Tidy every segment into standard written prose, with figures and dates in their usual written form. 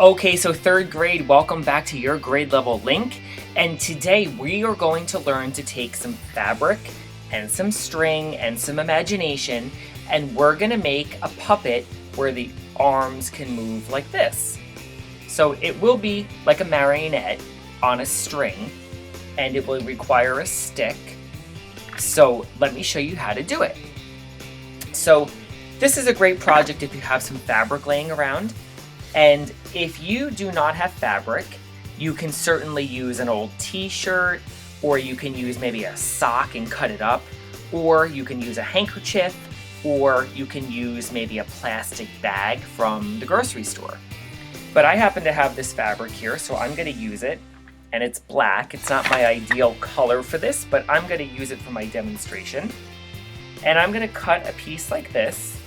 Okay, so third grade, welcome back to your grade level link. And today we are going to learn to take some fabric and some string and some imagination, and we're gonna make a puppet where the arms can move like this. So it will be like a marionette on a string, and it will require a stick. So let me show you how to do it. So this is a great project if you have some fabric laying around. And if you do not have fabric, you can certainly use an old t-shirt, or you can use maybe a sock and cut it up, or you can use a handkerchief, or you can use maybe a plastic bag from the grocery store. But I happen to have this fabric here, so I'm going to use it, and it's black. It's not my ideal color for this, but I'm going to use it for my demonstration. And I'm going to cut a piece like this.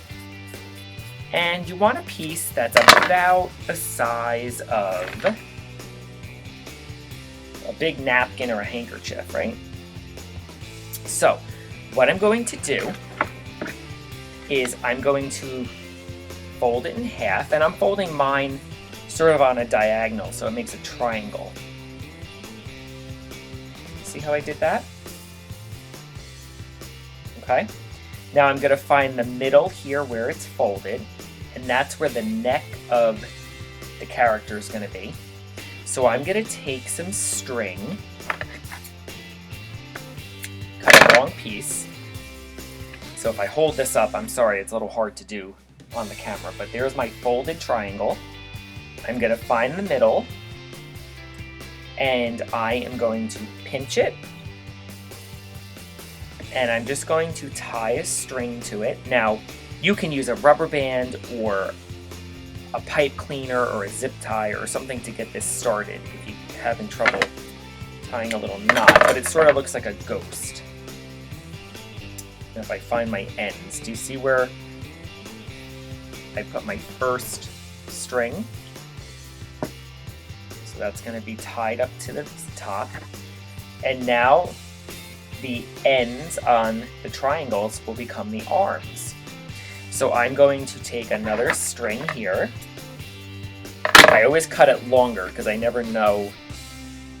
And you want a piece that's about the size of a big napkin or a handkerchief, right? So what I'm going to do is I'm going to fold it in half, and I'm folding mine sort of on a diagonal, so it makes a triangle. See how I did that? Okay. Now I'm going to find the middle here where it's folded, and that's where the neck of the character is going to be. So I'm going to take some string, cut a long piece. So if I hold this up, I'm sorry, it's a little hard to do on the camera, but there's my folded triangle. I'm going to find the middle, and I am going to pinch it. And I'm just going to tie a string to it. Now, you can use a rubber band or a pipe cleaner or a zip tie or something to get this started if you're having trouble tying a little knot, but it sort of looks like a ghost. Now if I find my ends, do you see where I put my first string? So that's going to be tied up to the top. And now the ends on the triangles will become the arms. So I'm going to take another string here. I always cut it longer because I never know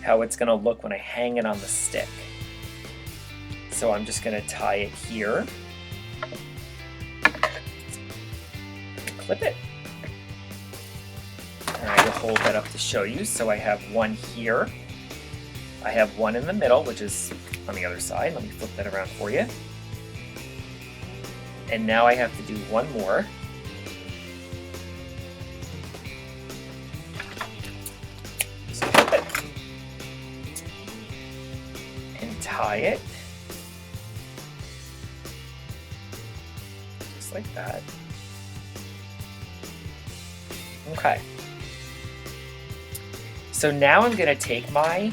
how it's going to look when I hang it on the stick. So I'm just going to tie it here. Clip it. And I will hold that up to show you. So I have one here. I have one in the middle, which is on the other side. Let me flip that around for you. And now I have to do one more. So flip it. And tie it. Just like that. Okay. So now I'm going to take my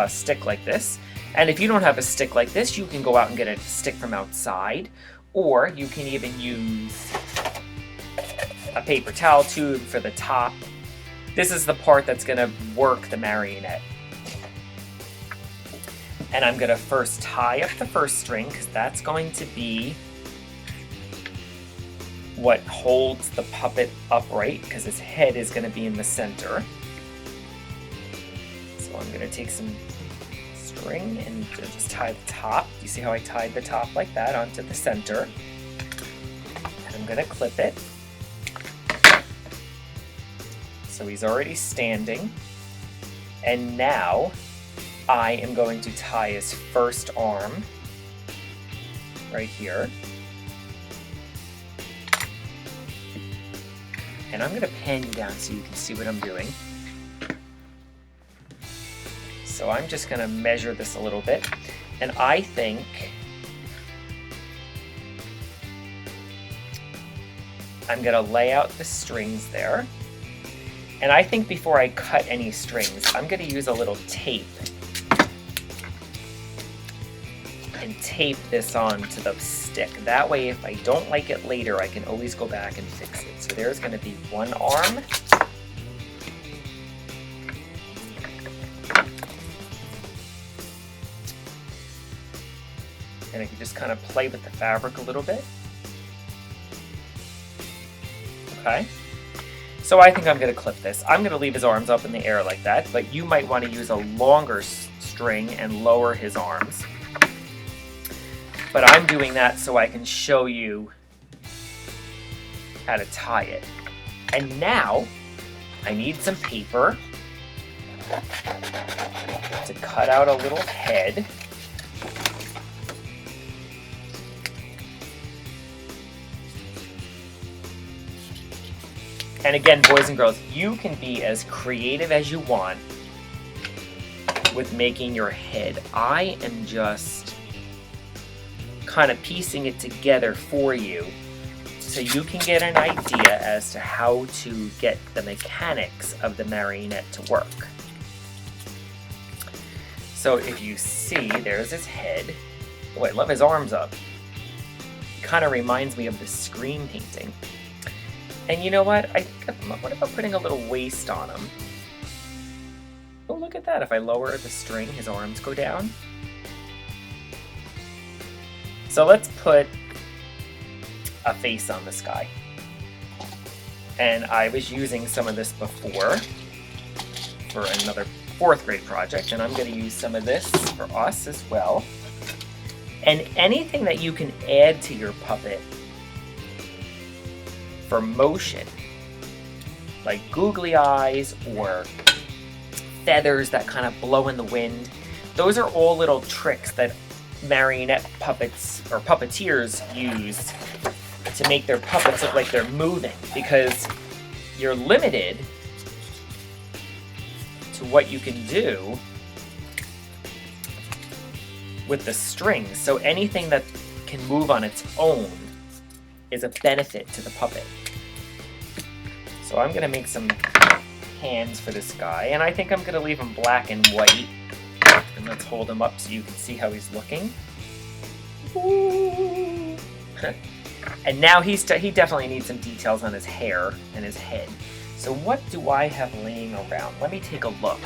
stick like this. And if you don't have a stick like this, you can go out and get a stick from outside, or you can even use a paper towel tube for the top. This is the part that's going to work the marionette. And I'm going to first tie up the first string, because that's going to be what holds the puppet upright, because his head is going to be in the center. So I'm going to take some string and just tie the top. You see how I tied the top like that onto the center? And I'm going to clip it. So he's already standing. And now I am going to tie his first arm right here. And I'm going to pan you down so you can see what I'm doing. So I'm just going to measure this a little bit, and I think I'm going to lay out the strings there. And I think before I cut any strings, I'm going to use a little tape and tape this on to the stick. That way, if I don't like it later, I can always go back and fix it. So there's going to be one arm. And I can just kind of play with the fabric a little bit. Okay. So I think I'm going to clip this. I'm going to leave his arms up in the air like that, but you might want to use a longer string and lower his arms. But I'm doing that so I can show you how to tie it. And now I need some paper to cut out a little head. And again, boys and girls, you can be as creative as you want with making your head. I am just kind of piecing it together for you so you can get an idea as to how to get the mechanics of the marionette to work. So if you see, there's his head. Oh, I love his arms up. It kind of reminds me of the Scream painting. And you know what? What about putting a little waist on him? Oh, look at that. If I lower the string, his arms go down. So let's put a face on this guy. And I was using some of this before for another 4th grade project, and I'm going to use some of this for us as well. And anything that you can add to your puppet for motion, like googly eyes or feathers that kind of blow in the wind, those are all little tricks that marionette puppets or puppeteers use to make their puppets look like they're moving, because you're limited to what you can do with the strings. So anything that can move on its own is a benefit to the puppet. So I'm going to make some hands for this guy, and I think I'm going to leave him black and white. And let's hold him up so you can see how he's looking. And now he definitely needs some details on his hair and his head. So what do I have laying around? Let me take a look.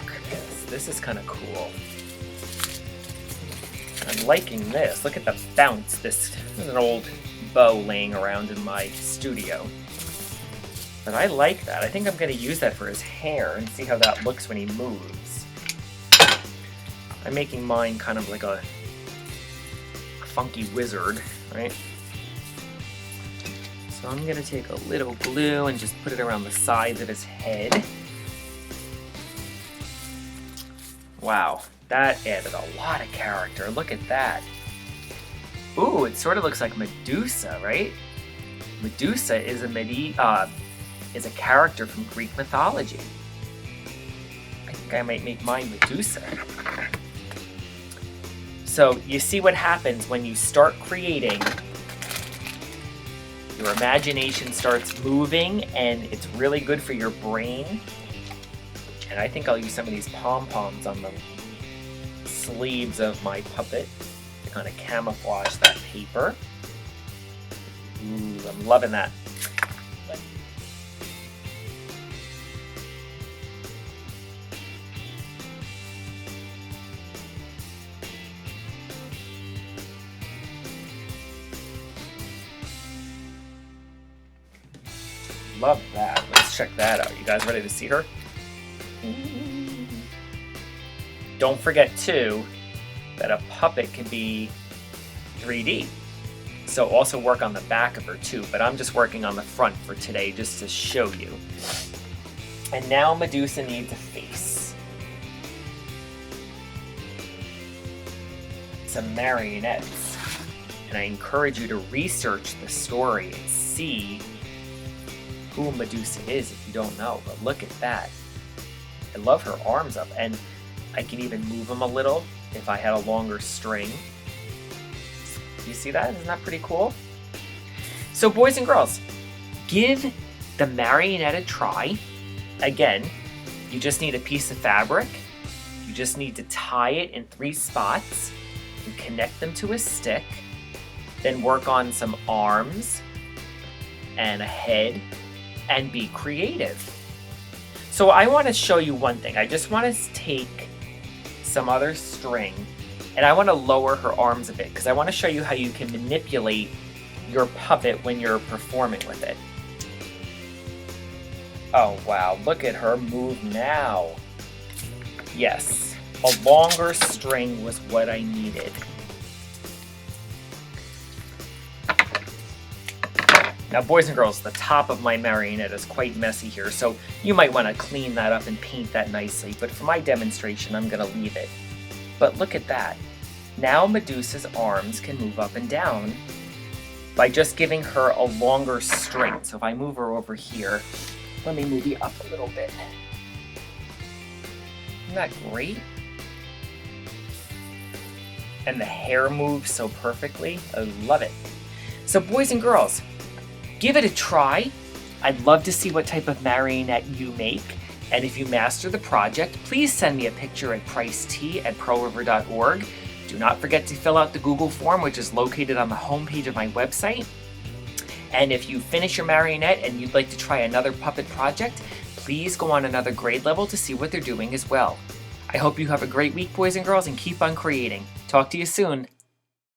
This is kind of cool. I'm liking this. Look at the bounce. This is an old bow laying around in my studio. But I like that. I think I'm going to use that for his hair and see how that looks when he moves. I'm making mine kind of like a funky wizard, right? So I'm going to take a little glue and just put it around the sides of his head. Wow, that added a lot of character. Look at that. Ooh, it sort of looks like Medusa, right? Medusa is a character from Greek mythology. I think I might make mine Medusa. So you see what happens when you start creating. Your imagination starts moving, and it's really good for your brain. And I think I'll use some of these pom-poms on the sleeves of my puppet to kind of camouflage that paper. Ooh, I'm loving that. Love that. Let's check that out. You guys ready to see her? Don't forget too that a puppet can be 3D. So also work on the back of her too, but I'm just working on the front for today just to show you. And now Medusa needs a face. Some marionettes. And I encourage you to research the story and see who Medusa is if you don't know, but look at that. I love her arms up, and I can even move them a little if I had a longer string. You see that? Isn't that pretty cool? So boys and girls, give the marionette a try. Again, you just need a piece of fabric. You just need to tie it in 3 spots and connect them to a stick. Then work on some arms and a head and be creative. So I want to show you one thing. I just want to take some other string and I want to lower her arms a bit because I want to show you how you can manipulate your puppet when you're performing with it. Oh wow, look at her move now. Yes, a longer string was what I needed. Now boys and girls, the top of my marionette is quite messy here, so you might want to clean that up and paint that nicely, but for my demonstration I'm going to leave it. But look at that. Now Medusa's arms can move up and down by just giving her a longer string. So if I move her over here, let me move you up a little bit. Isn't that great? And the hair moves so perfectly. I love it. So boys and girls, give it a try. I'd love to see what type of marionette you make. And if you master the project, please send me a picture at pricet@pearlriver.org. Do not forget to fill out the Google form, which is located on the homepage of my website. And if you finish your marionette and you'd like to try another puppet project, please go on another grade level to see what they're doing as well. I hope you have a great week, boys and girls, and keep on creating. Talk to you soon.